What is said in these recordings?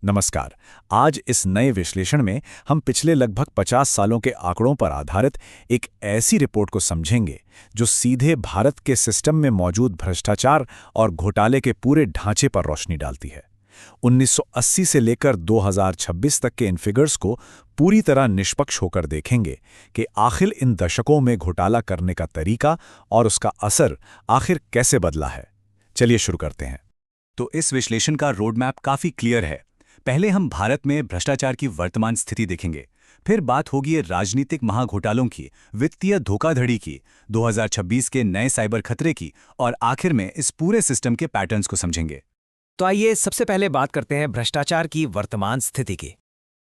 नमस्कार। आज इस नए विश्लेषण में हम पिछले लगभग 50 सालों के आंकड़ों पर आधारित एक ऐसी रिपोर्ट को समझेंगे जो सीधे भारत के सिस्टम में मौजूद भ्रष्टाचार और घोटाले के पूरे ढांचे पर रोशनी डालती है। 1980 से लेकर 2026 तक के इन फिगर्स को पूरी तरह निष्पक्ष होकर देखेंगे कि आखिर इन दशकों में घोटाला करने का तरीका और उसका असर आखिर कैसे बदला है। चलिए शुरू करते हैं। तो इस विश्लेषण का रोडमैप काफी क्लियर है। पहले हम भारत में भ्रष्टाचार की वर्तमान स्थिति देखेंगे, फिर बात होगी राजनीतिक महाघोटालों की, वित्तीय धोखाधड़ी की, 2026 के नए साइबर खतरे की और आखिर में इस पूरे सिस्टम के पैटर्न्स को समझेंगे। तो आइए सबसे पहले बात करते हैं भ्रष्टाचार की वर्तमान स्थिति की।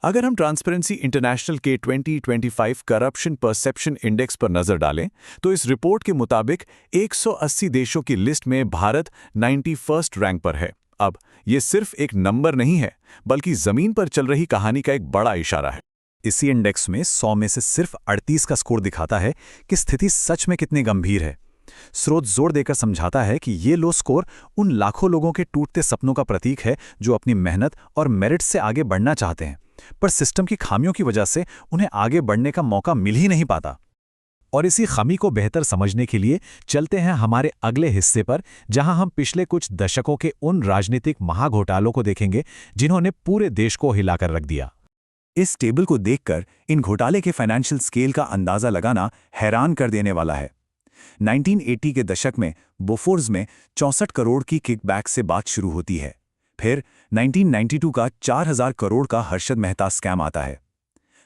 अगर हम ट्रांसपेरेंसी इंटरनेशनल के 2025 करप्शन परसेप्शन इंडेक्स पर नजर डालें तो इस रिपोर्ट के मुताबिक 180 देशों की लिस्ट में भारत 91st रैंक पर है। अब ये सिर्फ एक नंबर नहीं है, बल्कि जमीन पर चल रही कहानी का एक बड़ा इशारा है। इसी इंडेक्स में 100 में से सिर्फ 38 का स्कोर दिखाता है कि स्थिति सच में कितनी गंभीर है। स्रोत जोर देकर समझाता है कि ये लो स्कोर उन लाखों लोगों के टूटते सपनों का प्रतीक है जो अपनी मेहनत और मेरिट से आगे बढ़ना चाहते हैं, पर सिस्टम की खामियों की वजह से उन्हें आगे बढ़ने का मौका मिल ही नहीं पाता। और इसी खामी को बेहतर समझने के लिए चलते हैं हमारे अगले हिस्से पर, जहां हम पिछले कुछ दशकों के उन राजनीतिक महाघोटालों को देखेंगे जिन्होंने पूरे देश को हिलाकर रख दिया। इस टेबल को देखकर इन घोटाले के फाइनेंशियल स्केल का अंदाजा लगाना हैरान कर देने वाला है। 1980 के दशक में बोफोर्स में 64 करोड़ की किकबैक से बात शुरू होती है। फिर 1992 का 4000 करोड़ का हर्षद मेहता स्कैम आता है।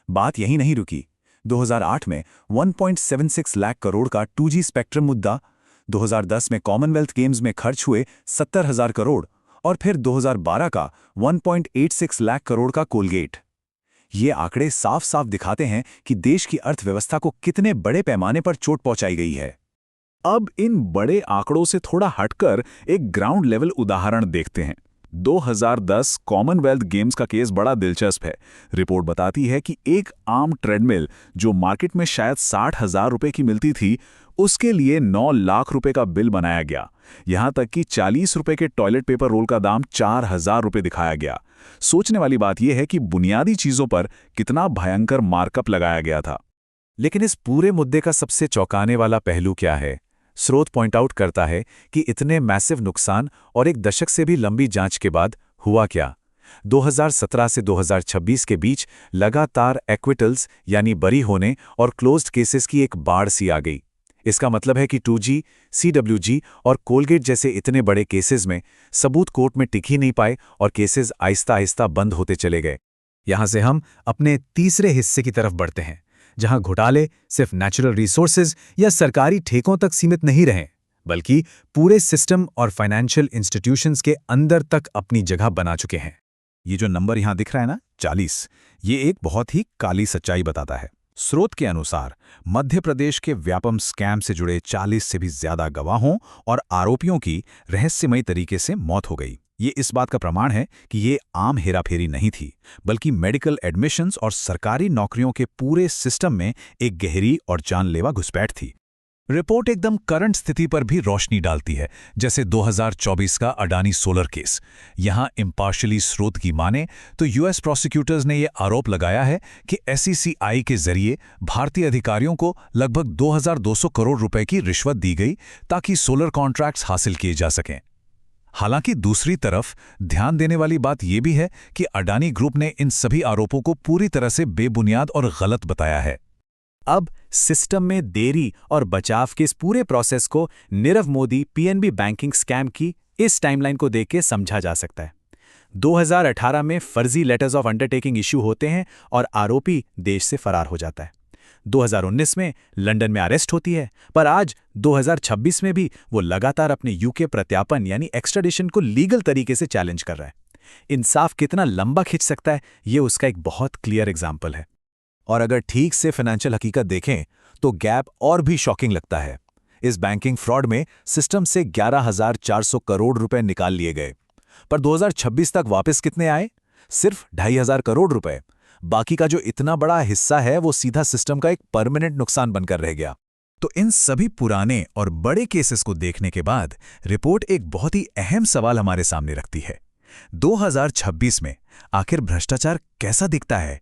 बात यहीं नहीं रुकी। 2008 में 1.76 लाख करोड़ का 2G स्पेक्ट्रम मुद्दा, 2010 में कॉमनवेल्थ गेम्स में खर्च हुए 70,000 करोड़ और फिर 2012 का 1.86 लाख करोड़ का कोलगेट। ये आंकड़े साफ साफ दिखाते हैं कि देश की अर्थव्यवस्था को कितने बड़े पैमाने पर चोट पहुंचाई गई है। अब इन बड़े आंकड़ों से थोड़ा हटकर एक ग्राउंड लेवल उदाहरण देखते हैं। 2010 कॉमनवेल्थ गेम्स का केस बड़ा दिलचस्प है। रिपोर्ट बताती है कि एक आम ट्रेडमिल जो मार्केट में शायद 60,000 रुपए की मिलती थी, उसके लिए 9 लाख रुपए का बिल बनाया गया। यहां तक कि 40 रुपए के टॉयलेट पेपर रोल का दाम 4,000 रुपए दिखाया गया। सोचने वाली बात यह है कि बुनियादी चीजों पर कितना भयंकर मार्कअप लगाया गया था। लेकिन इस पूरे मुद्दे का सबसे चौंकाने वाला पहलू क्या है? स्रोत पॉइंट आउट करता है कि इतने मैसिव नुकसान और एक दशक से भी लंबी जांच के बाद हुआ क्या? 2017 से 2026 के बीच लगातार एक्विटल्स यानी बरी होने और क्लोज्ड केसेस की एक बाढ़ सी आ गई। इसका मतलब है कि 2G, CWG और कोलगेट जैसे इतने बड़े केसेस में सबूत कोर्ट में टिक ही नहीं पाए और केसेस आहिस्ता आहिस्ता बंद होते चले गए। यहां से हम अपने तीसरे हिस्से की तरफ बढ़ते हैं, जहां घोटाले सिर्फ नेचुरल रिसोर्सेज या सरकारी ठेकों तक सीमित नहीं रहे, बल्कि पूरे सिस्टम और फाइनेंशियल इंस्टीट्यूशंस के अंदर तक अपनी जगह बना चुके हैं। ये जो नंबर यहां दिख रहा है ना, 40, ये एक बहुत ही काली सच्चाई बताता है। स्रोत के अनुसार मध्य प्रदेश के व्यापम स्कैम से जुड़े 40 से भी ज्यादा गवाहों और आरोपियों की रहस्यमयी तरीके से मौत हो गई। ये इस बात का प्रमाण है कि ये आम हेराफेरी नहीं थी, बल्कि मेडिकल एडमिशंस और सरकारी नौकरियों के पूरे सिस्टम में एक गहरी और जानलेवा घुसपैठ थी। रिपोर्ट एकदम करंट स्थिति पर भी रोशनी डालती है, जैसे 2024 का अडानी सोलर केस। यहां इम्पार्शियली स्रोत की माने तो यूएस प्रोसिक्यूटर्स ने यह आरोप लगाया है कि SECI के जरिए भारतीय अधिकारियों को लगभग 2,200 करोड़ रुपए की रिश्वत दी गई ताकि सोलर कॉन्ट्रैक्ट्स हासिल किए जा सकें। हालांकि दूसरी तरफ ध्यान देने वाली बात यह भी है कि अडानी ग्रुप ने इन सभी आरोपों को पूरी तरह से बेबुनियाद और गलत बताया है। अब सिस्टम में देरी और बचाव के इस पूरे प्रोसेस को Nirav Modi PNB banking scam की इस टाइमलाइन को देख के समझा जा सकता है। 2018 में फर्जी लेटर्स ऑफ अंडरटेकिंग इश्यू होते हैं और आरोपी देश से फरार हो जाता है। 2019 में लंदन में अरेस्ट होती है, पर आज 2026 में भी वो लगातार अपने UK प्रत्यापन यानी एक्स्ट्राडिशन को लीगल तरीके से चैलेंज कर रहा है। इंसाफ कितना लंबा खिंच सकता है, ये उसका एक बहुत क्लियर एग्जाम्पल है। और अगर ठीक से फाइनेंशियल हकीकत देखें तो गैप और भी शॉकिंग लगता है। इस बैंकिंग फ्रॉड में सिस्टम से 11,400 करोड़ रुपए निकाल लिए गए, पर 2026 तक वापस कितने आए? सिर्फ 2,500 करोड़ रुपए। बाकी का जो इतना बड़ा हिस्सा है वो सीधा सिस्टम का एक परमानेंट नुकसान बनकर रह गया। तो इन सभी पुराने और बड़े केसेस को देखने के बाद रिपोर्ट एक बहुत ही अहम सवाल हमारे सामने रखती है 2026 में आखिर भ्रष्टाचार कैसा दिखता है?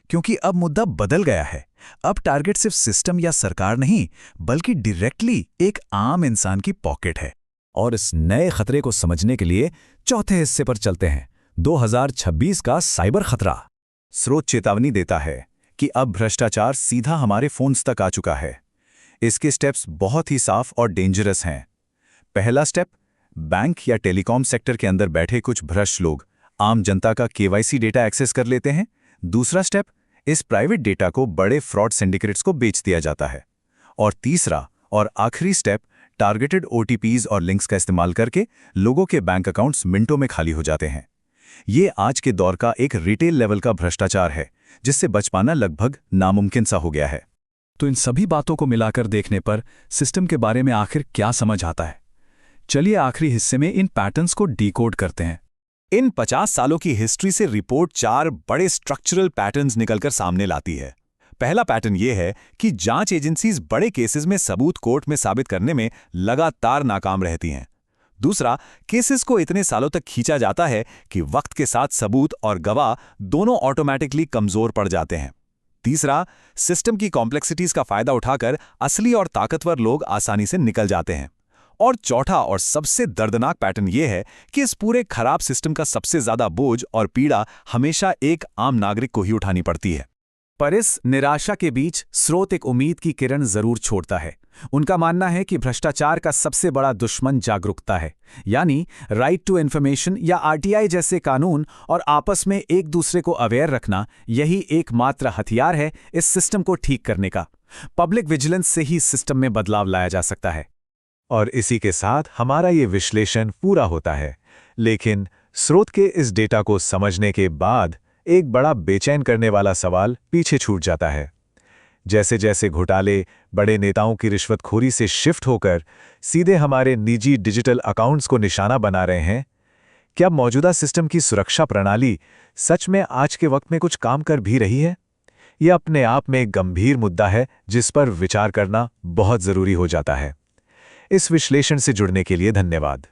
क्योंकि अब मुद्दा बदल गया है। अब टारगेट सिर्फ सिस्टम या सरकार नहीं, बल्कि डायरेक्टली एक आम इंसान की पॉकेट है। और इस नए खतरे को समझने के लिए चौथे हिस्से पर चलते हैं, 2026 का साइबर खतरा। स्रोत चेतावनी देता है कि अब भ्रष्टाचार सीधा हमारे फोन्स तक आ चुका है। इसके स्टेप्स बहुत ही साफ और डेंजरस हैं। पहला स्टेप, बैंक या टेलीकॉम सेक्टर के अंदर बैठे कुछ भ्रष्ट लोग आम जनता का केवाईसी डेटा एक्सेस कर लेते हैं। दूसरा स्टेप, इस प्राइवेट डेटा को बड़े फ्रॉड सिंडिकेट्स को बेच दिया जाता है। और तीसरा और आखिरी स्टेप, टारगेटेड ओटीपीज और लिंक्स का इस्तेमाल करके लोगों के बैंक अकाउंट्स मिनटों में खाली हो जाते हैं। ये आज के दौर का एक रिटेल लेवल का भ्रष्टाचार है, जिससे बच पाना लगभग नामुमकिन सा हो गया है। तो इन सभी बातों को मिलाकर देखने पर सिस्टम के बारे में आखिर क्या समझ आता है? चलिए आखिरी हिस्से में इन पैटर्न्स को डिकोड करते हैं। इन 50 सालों की हिस्ट्री से रिपोर्ट 4 बड़े स्ट्रक्चरल पैटर्न्स निकलकर सामने लाती है। पहला पैटर्न यह है कि जांच एजेंसीज बड़े केसेस में सबूत कोर्ट में साबित करने में लगातार नाकाम रहती हैं। दूसरा, केसेस को इतने सालों तक खींचा जाता है कि वक्त के साथ सबूत और गवाह दोनों ऑटोमैटिकली कमजोर पड़ जाते हैं। तीसरा, सिस्टम की कॉम्प्लेक्सिटीज का फायदा उठाकर असली और ताकतवर लोग आसानी से निकल जाते हैं। और चौथा और सबसे दर्दनाक पैटर्न यह है कि इस पूरे खराब सिस्टम का सबसे ज्यादा बोझ और पीड़ा हमेशा एक आम नागरिक को ही उठानी पड़ती है। पर इस निराशा के बीच स्रोत एक उम्मीद की किरण जरूर छोड़ता है। उनका मानना है कि भ्रष्टाचार का सबसे बड़ा दुश्मन जागरूकता है, यानी राइट टू इन्फॉर्मेशन या आरटीआई जैसे कानून और आपस में एक दूसरे को अवेयर रखना, यही एकमात्र हथियार है इस सिस्टम को ठीक करने का। पब्लिक विजिलेंस से ही सिस्टम में बदलाव लाया जा सकता है। और इसी के साथ हमारा ये विश्लेषण पूरा होता है। लेकिन स्रोत के इस डेटा को समझने के बाद एक बड़ा बेचैन करने वाला सवाल पीछे छूट जाता है। जैसे जैसे घोटाले बड़े नेताओं की रिश्वतखोरी से शिफ्ट होकर सीधे हमारे निजी डिजिटल अकाउंट्स को निशाना बना रहे हैं, क्या मौजूदा सिस्टम की सुरक्षा प्रणाली सच में आज के वक्त में कुछ काम कर भी रही है? यह अपने आप में एक गंभीर मुद्दा है जिस पर विचार करना बहुत जरूरी हो जाता है। इस विश्लेषण से जुड़ने के लिए धन्यवाद।